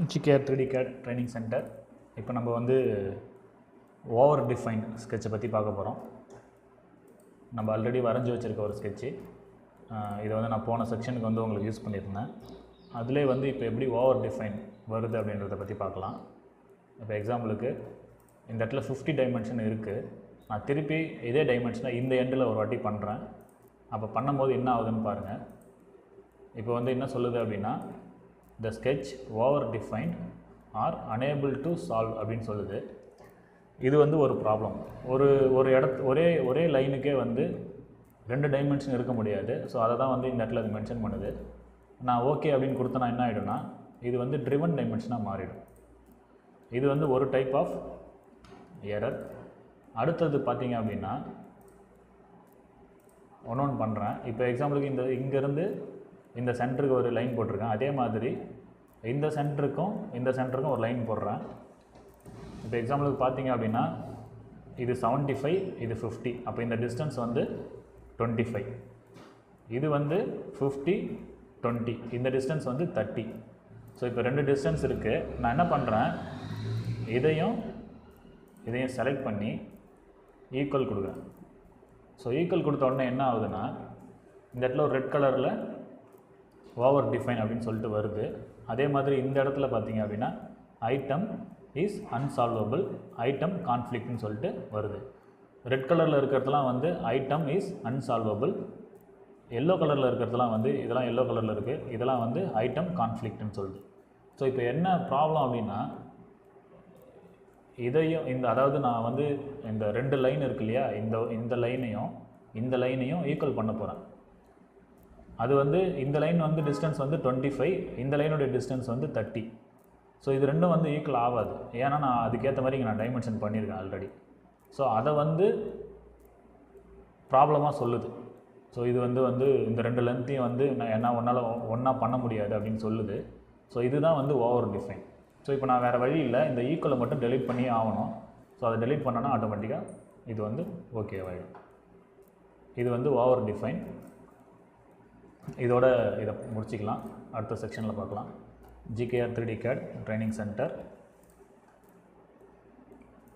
GKR 3D CAD training centre. இப்போ நம்ம வந்து ஓவர் டிஃபைன் ஸ்கெட்சை பற்றி பார்க்க போகிறோம். நம்ம ஆல்ரெடி வரைஞ்சி வச்சுருக்க ஒரு ஸ்கெட்சு, இதை வந்து நான் போன செக்ஷனுக்கு வந்து உங்களுக்கு யூஸ் பண்ணியிருந்தேன். அதிலே வந்து இப்போ எப்படி ஓவர் டிஃபைன் வருது அப்படின்றத பற்றி பார்க்கலாம். இப்போ எக்ஸாம்பிளுக்கு இந்த இடத்துல 50 டைமென்ஷன் இருக்குது. நான் திருப்பி இதே டைமென்ஷனை இந்த எண்டில் ஒரு வாட்டி பண்ணுறேன். அப்போ பண்ணும்போது என்ன ஆகுதுன்னு பாருங்கள். இப்போ வந்து என்ன சொல்லுது அப்படின்னா, the sketch over defined or unable to solve அப்படின்னு சொல்லுது. இது வந்து ஒரு ப்ராப்ளம். ஒரு ஒரே லைனுக்கே வந்து 2 டைமென்ஷன் இருக்க முடியாது. ஸோ அதை தான் வந்து இந்த இடத்துல அது மென்ஷன் பண்ணுது. நான் ஓகே அப்படின்னு கொடுத்தனா என்ன ஆகிடும்னா, இது வந்து ட்ரிவன் டைமென்ஷனாக மாறிடும். இது வந்து ஒரு டைப் ஆஃப் எரர். அடுத்தது பார்த்தீங்க அப்படின்னா, ஒன்று பண்ணுறேன். இப்போ எக்ஸாம்பிளுக்கு இங்கேருந்து இந்த சென்டருக்கு ஒரு லைன் போட்டிருக்கேன். அதே மாதிரி இந்த சென்டருக்கும் ஒரு லைன் போடுறேன். இப்போ எக்ஸாம்பிளுக்கு பார்த்தீங்க அப்படின்னா, இது 75, இது 50. அப்போ இந்த டிஸ்டன்ஸ் வந்து 25. இது வந்து 50, 20. இந்த டிஸ்டன்ஸ் வந்து 30. ஸோ இப்போ 2 டிஸ்டன்ஸ் இருக்குது. நான் என்ன பண்ணுறேன், இதையும் செலக்ட் பண்ணி ஈக்குவல் கொடுக்குறேன். ஸோ ஈக்குவல் கொடுத்த உடனே என்ன ஆகுதுன்னா, இந்த இடத்துல ஒரு ரெட் கலரில் ஓவர் டிஃபைன் அப்படின்னு சொல்லிட்டு வருது. அதே மாதிரி இந்த இடத்துல பார்த்தீங்க அப்படின்னா, ஐட்டம் இஸ் அன்சால்வபிள், ஐட்டம் கான்ஃப்ளிக்ட்னு சொல்லிட்டு வருது. ரெட் கலரில் இருக்கிறதுலாம் வந்து ஐட்டம் இஸ் அன்சால்வபிள். எல்லோ கலரில் இருக்கிறதுலாம் வந்து இதெல்லாம் எல்லோ கலரில் இருக்குது, இதெல்லாம் வந்து ஐட்டம் கான்ஃப்ளிக்ட்னு சொல்லுது. ஸோ இப்போ என்ன ப்ராப்ளம் அப்படின்னா, இதையும் அதாவது நான் வந்து இந்த 2 லைன் இருக்கு இல்லையா, இந்த லைனையும் ஈக்குவல் பண்ண போகிறேன். அது வந்து இந்த லைன் வந்து டிஸ்டன்ஸ் வந்து 25, இந்த லைனுடைய டிஸ்டன்ஸ் வந்து 30. ஸோ இது ரெண்டும் வந்து ஈக்குவல் ஆகாது. ஏன்னா நான் அதுக்கேற்ற மாதிரி இங்கே நான் டைமென்ஷன் பண்ணியிருக்கேன் ஆல்ரெடி. ஸோ அதை வந்து ப்ராப்ளமாக சொல்லுது. ஸோ இது வந்து இந்த 2 லென்த்தையும் வந்து என்னால் ஒன்றா பண்ண முடியாது அப்படின்னு சொல்லுது. ஸோ இதுதான் வந்து ஓவர் டிஃபைன். ஸோ இப்போ நான் வேறு வழி இல்லை, இந்த ஈக்குவலை மட்டும் டெலீட் பண்ணி ஆகணும். ஸோ அதை டெலீட் பண்ணோன்னா ஆட்டோமேட்டிக்காக இது வந்து ஓகே ஆகிடும். இது வந்து ஓவர் டிஃபைன். இதோட இதை முடிச்சிக்கலாம். அடுத்த செக்ஷனில் பார்க்கலாம். GKR 3D CAD training centre.